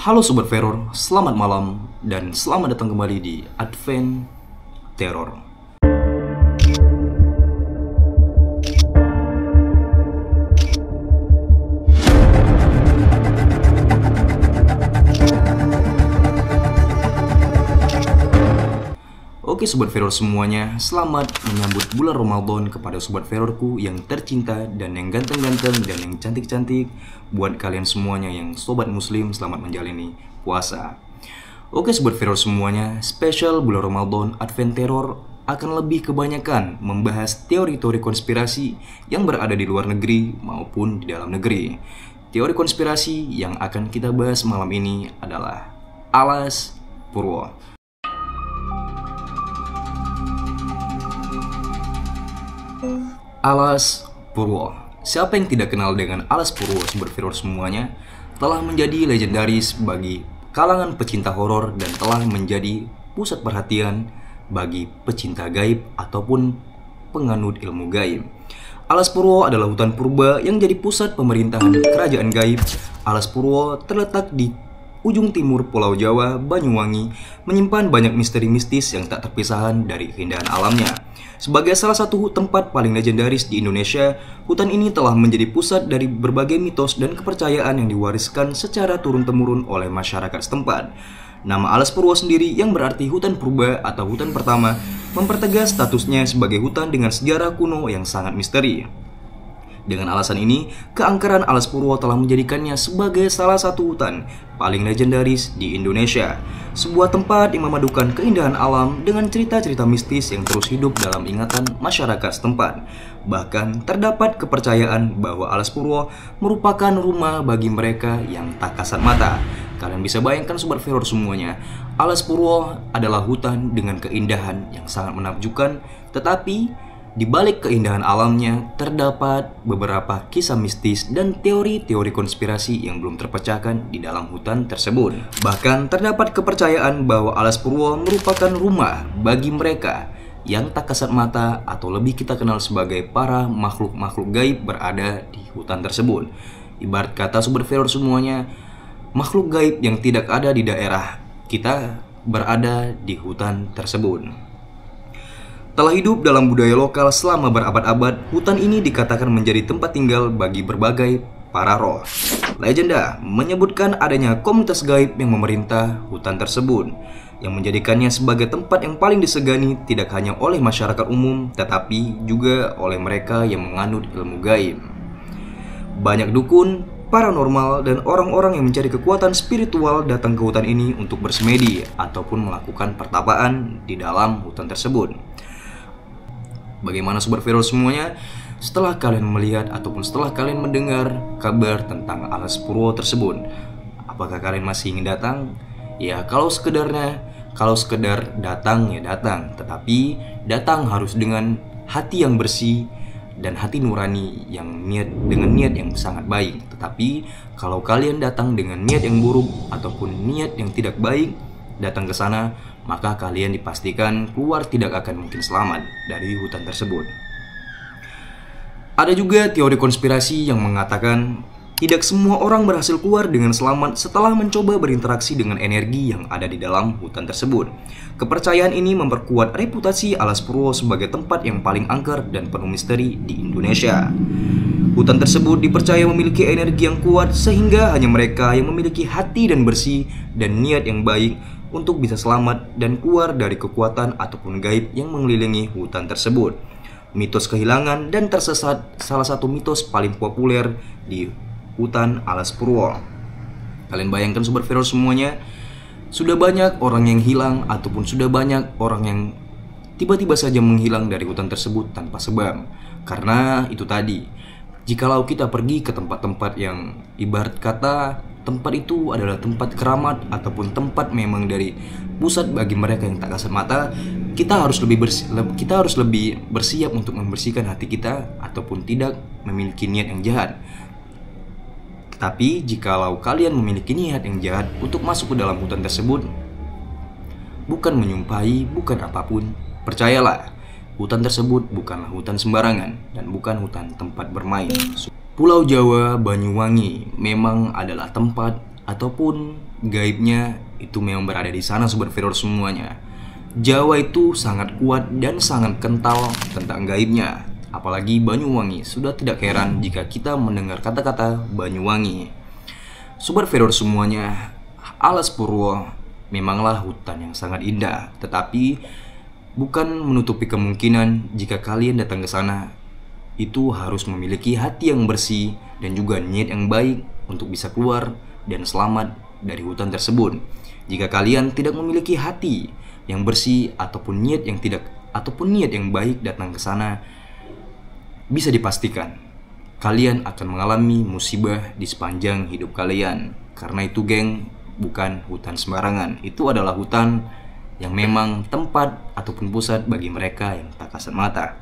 Halo Sobat Teror, selamat malam dan selamat datang kembali di Advent Teror. Oke Sobat Teror semuanya, selamat menyambut bulan Ramadan kepada Sobat Terorku yang tercinta dan yang ganteng-ganteng dan yang cantik-cantik. Buat kalian semuanya yang Sobat Muslim, selamat menjalani puasa. Oke Sobat Teror semuanya, spesial bulan Ramadan Advent Teror akan lebih kebanyakan membahas teori-teori konspirasi yang berada di luar negeri maupun di dalam negeri. Teori konspirasi yang akan kita bahas malam ini adalah Alas Purwo. Alas Purwo. Siapa yang tidak kenal dengan Alas Purwo? Sobat Teror semuanya, telah menjadi legendaris bagi kalangan pecinta horor dan telah menjadi pusat perhatian bagi pecinta gaib ataupun penganut ilmu gaib. Alas Purwo adalah hutan purba yang jadi pusat pemerintahan kerajaan gaib. Alas Purwo terletak di ujung timur Pulau Jawa, Banyuwangi, menyimpan banyak misteri mistis yang tak terpisahkan dari keindahan alamnya. Sebagai salah satu tempat paling legendaris di Indonesia, hutan ini telah menjadi pusat dari berbagai mitos dan kepercayaan yang diwariskan secara turun-temurun oleh masyarakat setempat. Nama Alas Purwo sendiri yang berarti hutan purba atau hutan pertama mempertegas statusnya sebagai hutan dengan sejarah kuno yang sangat misteri. Dengan alasan ini, keangkeran Alas Purwo telah menjadikannya sebagai salah satu hutan paling legendaris di Indonesia. Sebuah tempat yang memadukan keindahan alam dengan cerita-cerita mistis yang terus hidup dalam ingatan masyarakat setempat. Bahkan terdapat kepercayaan bahwa Alas Purwo merupakan rumah bagi mereka yang tak kasat mata. Kalian bisa bayangkan Sobat Teror semuanya, Alas Purwo adalah hutan dengan keindahan yang sangat menakjubkan, tetapi di balik keindahan alamnya, terdapat beberapa kisah mistis dan teori-teori konspirasi yang belum terpecahkan di dalam hutan tersebut. Bahkan terdapat kepercayaan bahwa Alas Purwo merupakan rumah bagi mereka yang tak kasat mata atau lebih kita kenal sebagai para makhluk-makhluk gaib berada di hutan tersebut. Ibarat kata Sobat Teror semuanya, makhluk gaib yang tidak ada di daerah kita berada di hutan tersebut. Telah hidup dalam budaya lokal selama berabad-abad, hutan ini dikatakan menjadi tempat tinggal bagi berbagai para roh. Legenda menyebutkan adanya komunitas gaib yang memerintah hutan tersebut, yang menjadikannya sebagai tempat yang paling disegani tidak hanya oleh masyarakat umum, tetapi juga oleh mereka yang menganut ilmu gaib. Banyak dukun, paranormal, dan orang-orang yang mencari kekuatan spiritual datang ke hutan ini untuk bersemedi ataupun melakukan pertapaan di dalam hutan tersebut. Bagaimana Sobat Teror semuanya? Setelah kalian melihat ataupun setelah kalian mendengar kabar tentang Alas Purwo tersebut, apakah kalian masih ingin datang? Ya, kalau sekedar datang ya datang, tetapi datang harus dengan hati yang bersih dan hati nurani yang dengan niat yang sangat baik. Tetapi kalau kalian datang dengan niat yang buruk ataupun niat yang tidak baik, datang ke sana, maka kalian dipastikan keluar tidak akan mungkin selamat dari hutan tersebut. Ada juga teori konspirasi yang mengatakan tidak semua orang berhasil keluar dengan selamat setelah mencoba berinteraksi dengan energi yang ada di dalam hutan tersebut. Kepercayaan ini memperkuat reputasi Alas Purwo sebagai tempat yang paling angker dan penuh misteri di Indonesia. Hutan tersebut dipercaya memiliki energi yang kuat sehingga hanya mereka yang memiliki hati dan bersih dan niat yang baik untuk bisa selamat dan keluar dari kekuatan ataupun gaib yang mengelilingi hutan tersebut. Mitos kehilangan dan tersesat salah satu mitos paling populer di hutan Alas Purwo. Kalian bayangkan Sobat Teror semuanya, sudah banyak orang yang hilang ataupun sudah banyak orang yang tiba-tiba saja menghilang dari hutan tersebut tanpa sebab. Karena itu tadi, jikalau kita pergi ke tempat-tempat yang ibarat kata tempat itu adalah tempat keramat ataupun tempat memang dari pusat bagi mereka yang tak kasat mata, kita harus lebih bersiap untuk membersihkan hati kita ataupun tidak memiliki niat yang jahat. Tapi jikalau kalian memiliki niat yang jahat untuk masuk ke dalam hutan tersebut, bukan menyumpahi, bukan apapun, percayalah, hutan tersebut bukanlah hutan sembarangan dan bukan hutan tempat bermain. Pulau Jawa, Banyuwangi memang adalah tempat ataupun gaibnya itu memang berada di sana Sobat Firdaus semuanya. Jawa itu sangat kuat dan sangat kental tentang gaibnya. Apalagi Banyuwangi, sudah tidak heran jika kita mendengar kata-kata Banyuwangi. Sobat Firdaus semuanya, Alas Purwo memanglah hutan yang sangat indah, tetapi bukan menutupi kemungkinan jika kalian datang ke sana itu harus memiliki hati yang bersih dan juga niat yang baik untuk bisa keluar dan selamat dari hutan tersebut. Jika kalian tidak memiliki hati yang bersih ataupun niat yang baik datang ke sana, bisa dipastikan kalian akan mengalami musibah di sepanjang hidup kalian. Karena itu geng, bukan hutan sembarangan. Itu adalah hutan yang memang tempat ataupun pusat bagi mereka yang tak kasat mata.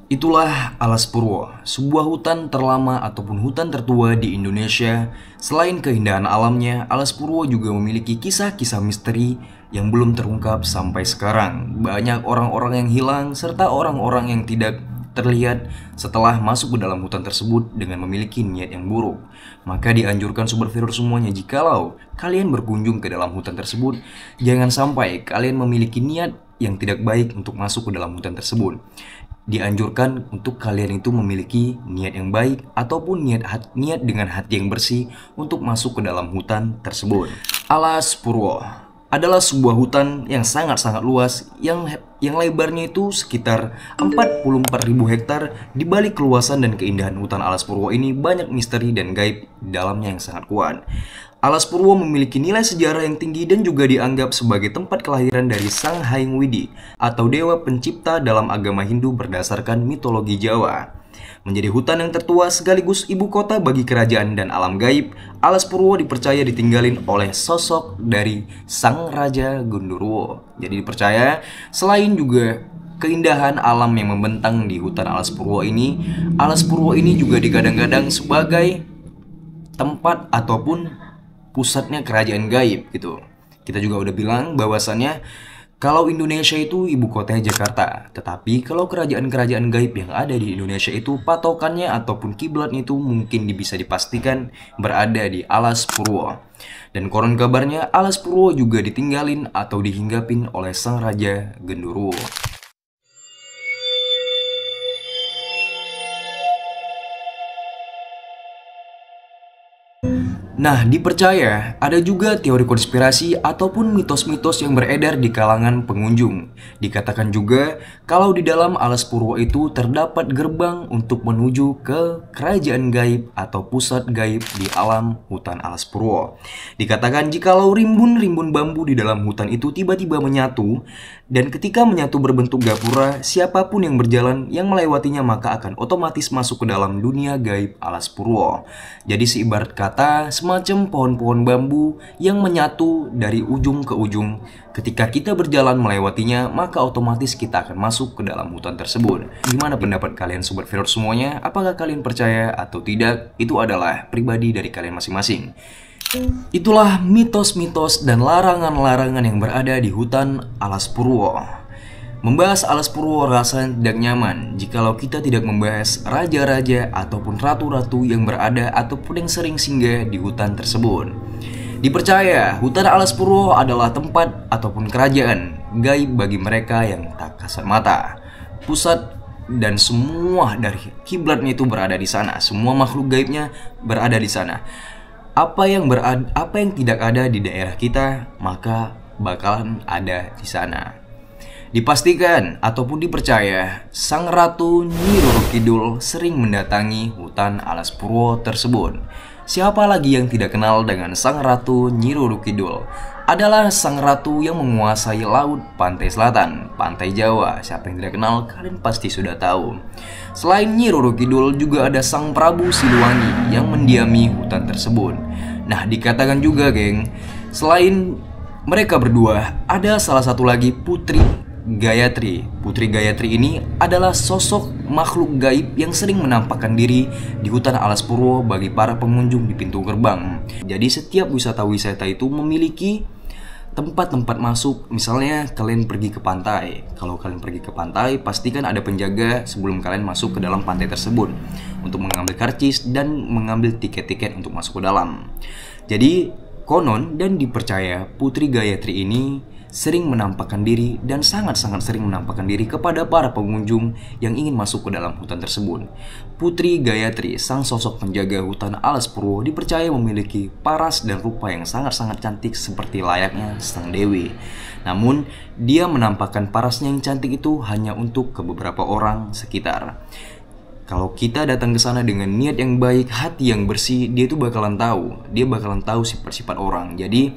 Itulah Alas Purwo, sebuah hutan terlama ataupun hutan tertua di Indonesia. Selain keindahan alamnya, Alas Purwo juga memiliki kisah-kisah misteri yang belum terungkap sampai sekarang. Banyak orang-orang yang hilang serta orang-orang yang tidak terlihat setelah masuk ke dalam hutan tersebut dengan memiliki niat yang buruk. Maka dianjurkan Sobat Firdaus semuanya, jikalau kalian berkunjung ke dalam hutan tersebut, jangan sampai kalian memiliki niat yang tidak baik untuk masuk ke dalam hutan tersebut. Dianjurkan untuk kalian itu memiliki niat yang baik ataupun niat dengan hati yang bersih untuk masuk ke dalam hutan tersebut. Alas Purwo adalah sebuah hutan yang sangat-sangat luas yang lebarnya itu sekitar 44.000 hektar. Di balik keluasan dan keindahan hutan Alas Purwo ini banyak misteri dan gaib di dalamnya yang sangat kuat. Alas Purwo memiliki nilai sejarah yang tinggi dan juga dianggap sebagai tempat kelahiran dari Sang Hyang Widi atau dewa pencipta dalam agama Hindu berdasarkan mitologi Jawa. Menjadi hutan yang tertua sekaligus ibu kota bagi kerajaan dan alam gaib, Alas Purwo dipercaya ditinggalin oleh sosok dari Sang Raja Gundurwo. Jadi dipercaya selain juga keindahan alam yang membentang di hutan Alas Purwo ini juga digadang-gadang sebagai tempat ataupun pusatnya kerajaan gaib gitu. Kita juga udah bilang bahwasannya kalau Indonesia itu ibu kotanya Jakarta, tetapi kalau kerajaan-kerajaan gaib yang ada di Indonesia itu patokannya ataupun kiblatnya itu mungkin bisa dipastikan berada di Alas Purwo. Dan konon kabarnya Alas Purwo juga ditinggalin atau dihinggapin oleh Sang Raja Gundurwo. Nah, dipercaya ada juga teori konspirasi ataupun mitos-mitos yang beredar di kalangan pengunjung. Dikatakan juga kalau di dalam Alas Purwo itu terdapat gerbang untuk menuju ke kerajaan gaib atau pusat gaib di alam hutan Alas Purwo. Dikatakan jikalau rimbun-rimbun bambu di dalam hutan itu tiba-tiba menyatu, dan ketika menyatu berbentuk gapura, siapapun yang berjalan yang melewatinya maka akan otomatis masuk ke dalam dunia gaib Alas Purwo. Jadi seibarat kata semacam pohon-pohon bambu yang menyatu dari ujung ke ujung. Ketika kita berjalan melewatinya, maka otomatis kita akan masuk ke dalam hutan tersebut. Gimana pendapat kalian Sobat Firdaus semuanya? Apakah kalian percaya atau tidak? Itu adalah pribadi dari kalian masing-masing. Itulah mitos-mitos dan larangan-larangan yang berada di hutan Alas Purwo. Membahas Alas Purwo rasa tidak nyaman jikalau kita tidak membahas raja-raja ataupun ratu-ratu yang berada ataupun yang sering singgah di hutan tersebut. Dipercaya hutan Alas Purwo adalah tempat ataupun kerajaan gaib bagi mereka yang tak kasat mata. Pusat dan semua dari kiblatnya itu berada di sana. Semua makhluk gaibnya berada di sana. Apa yang tidak ada di daerah kita maka bakalan ada di sana. Dipastikan ataupun dipercaya Sang Ratu Nyi Roro Kidul sering mendatangi hutan Alas Purwo tersebut. Siapa lagi yang tidak kenal dengan Sang Ratu Nyi Roro Kidul? Adalah Sang Ratu yang menguasai laut pantai selatan, pantai Jawa. Siapa yang tidak kenal, kalian pasti sudah tahu. Selain Nyi Roro Kidul juga ada Sang Prabu Siliwangi yang mendiami hutan tersebut. Nah, dikatakan juga geng, selain mereka berdua, ada salah satu lagi Putri Gayatri. Putri Gayatri ini adalah sosok makhluk gaib yang sering menampakkan diri di hutan Alas Purwo bagi para pengunjung di pintu gerbang. Jadi setiap wisata-wisata itu memiliki tempat-tempat masuk. Misalnya kalian pergi ke pantai. Kalau kalian pergi ke pantai, pastikan ada penjaga sebelum kalian masuk ke dalam pantai tersebut untuk mengambil karcis dan mengambil tiket-tiket untuk masuk ke dalam. Jadi konon dan dipercaya Putri Gayatri ini sering menampakkan diri dan sangat-sangat sering menampakkan diri kepada para pengunjung yang ingin masuk ke dalam hutan tersebut. Putri Gayatri, sang sosok penjaga hutan Alas Purwo, dipercaya memiliki paras dan rupa yang sangat-sangat cantik seperti layaknya sang dewi. Namun, dia menampakkan parasnya yang cantik itu hanya untuk ke beberapa orang sekitar. Kalau kita datang ke sana dengan niat yang baik, hati yang bersih, dia tuh bakalan tahu. Dia bakalan tahu sifat-sifat orang. Jadi,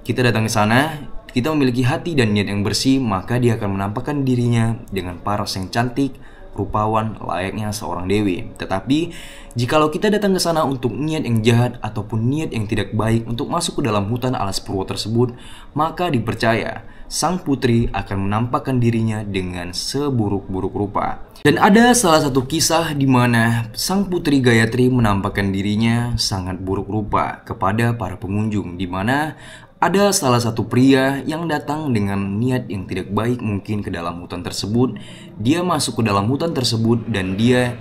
kita datang ke sana, kita memiliki hati dan niat yang bersih, maka dia akan menampakkan dirinya dengan paras yang cantik, rupawan, layaknya seorang dewi. Tetapi, jikalau kita datang ke sana untuk niat yang jahat ataupun niat yang tidak baik untuk masuk ke dalam hutan Alas Purwo tersebut, maka dipercaya sang putri akan menampakkan dirinya dengan seburuk-buruk rupa. Dan ada salah satu kisah di mana sang Putri Gayatri menampakkan dirinya sangat buruk rupa kepada para pengunjung, di mana ada salah satu pria yang datang dengan niat yang tidak baik mungkin ke dalam hutan tersebut. Dia masuk ke dalam hutan tersebut dan dia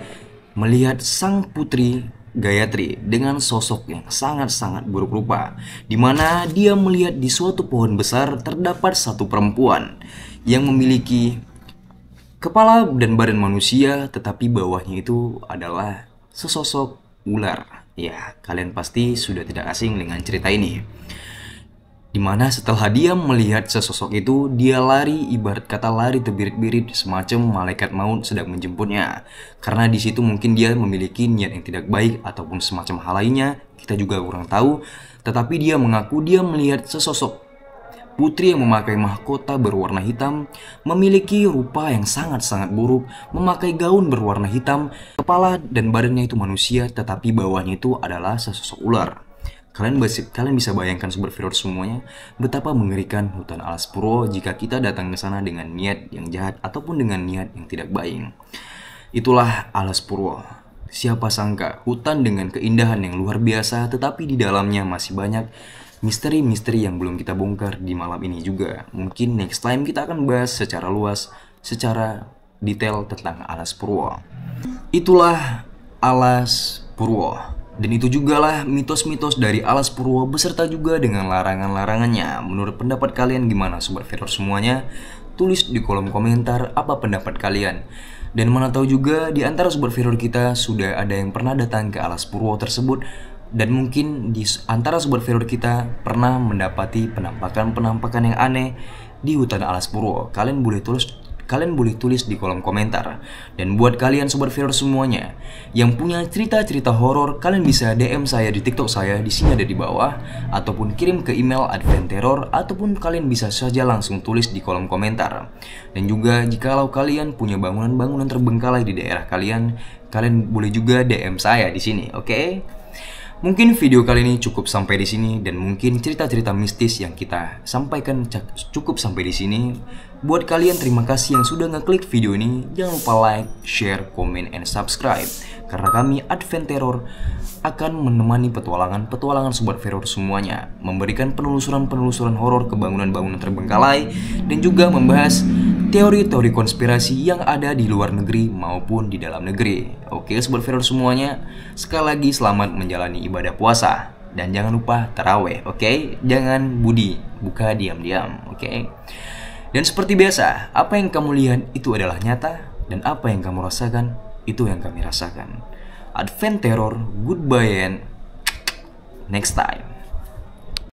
melihat sang Putri Gayatri dengan sosok yang sangat-sangat buruk rupa, di mana dia melihat di suatu pohon besar terdapat satu perempuan yang memiliki kepala dan badan manusia, tetapi bawahnya itu adalah sesosok ular. Ya, kalian pasti sudah tidak asing dengan cerita ini. Dimana setelah dia melihat sesosok itu, dia lari, ibarat kata lari terbirit-birit semacam malaikat maut sedang menjemputnya. Karena di situ mungkin dia memiliki niat yang tidak baik ataupun semacam hal lainnya, kita juga kurang tahu. Tetapi dia mengaku dia melihat sesosok putri yang memakai mahkota berwarna hitam, memiliki rupa yang sangat-sangat buruk, memakai gaun berwarna hitam, kepala dan badannya itu manusia, tetapi bawahnya itu adalah sesosok ular. Kalian bisa bayangkan Sobat Firdaus semuanya betapa mengerikan hutan Alas Purwo jika kita datang ke sana dengan niat yang jahat ataupun dengan niat yang tidak baik. Itulah Alas Purwo. Siapa sangka hutan dengan keindahan yang luar biasa, tetapi di dalamnya masih banyak misteri-misteri yang belum kita bongkar di malam ini juga. Mungkin next time kita akan bahas secara luas, secara detail tentang Alas Purwo. Itulah Alas Purwo. Dan itu jugalah mitos-mitos dari Alas Purwo beserta juga dengan larangan-larangannya. Menurut pendapat kalian gimana Sobat Firdaus semuanya? Tulis di kolom komentar apa pendapat kalian. Dan mana tahu juga di antara Sobat Firdaus kita sudah ada yang pernah datang ke Alas Purwo tersebut. Dan mungkin di antara Sobat Firdaus kita pernah mendapati penampakan-penampakan yang aneh di hutan Alas Purwo. Kalian boleh tulis di kolom komentar. Dan buat kalian Sobat Firdaus semuanya yang punya cerita-cerita horor, kalian bisa DM saya di TikTok saya, di sini ada di bawah, ataupun kirim ke email @adventeror, ataupun kalian bisa saja langsung tulis di kolom komentar. Dan juga jikalau kalian punya bangunan-bangunan terbengkalai di daerah kalian, kalian boleh juga DM saya di sini, oke? Mungkin video kali ini cukup sampai di sini, dan mungkin cerita-cerita mistis yang kita sampaikan cukup sampai di sini. Buat kalian terima kasih yang sudah ngeklik video ini. Jangan lupa like, share, comment, and subscribe. Karena kami Adventeror akan menemani petualangan Sobat Firdaus semuanya, memberikan penelusuran horor ke bangunan-bangunan terbengkalai, dan juga membahas teori-teori konspirasi yang ada di luar negeri maupun di dalam negeri. Oke Sobat Firdaus semuanya, sekali lagi selamat menjalani ibadah puasa. Dan jangan lupa taraweh, oke? Jangan buka diam-diam, oke? Dan seperti biasa, apa yang kamu lihat itu adalah nyata, dan apa yang kamu rasakan itu yang kami rasakan. Adventeror, goodbye and next time.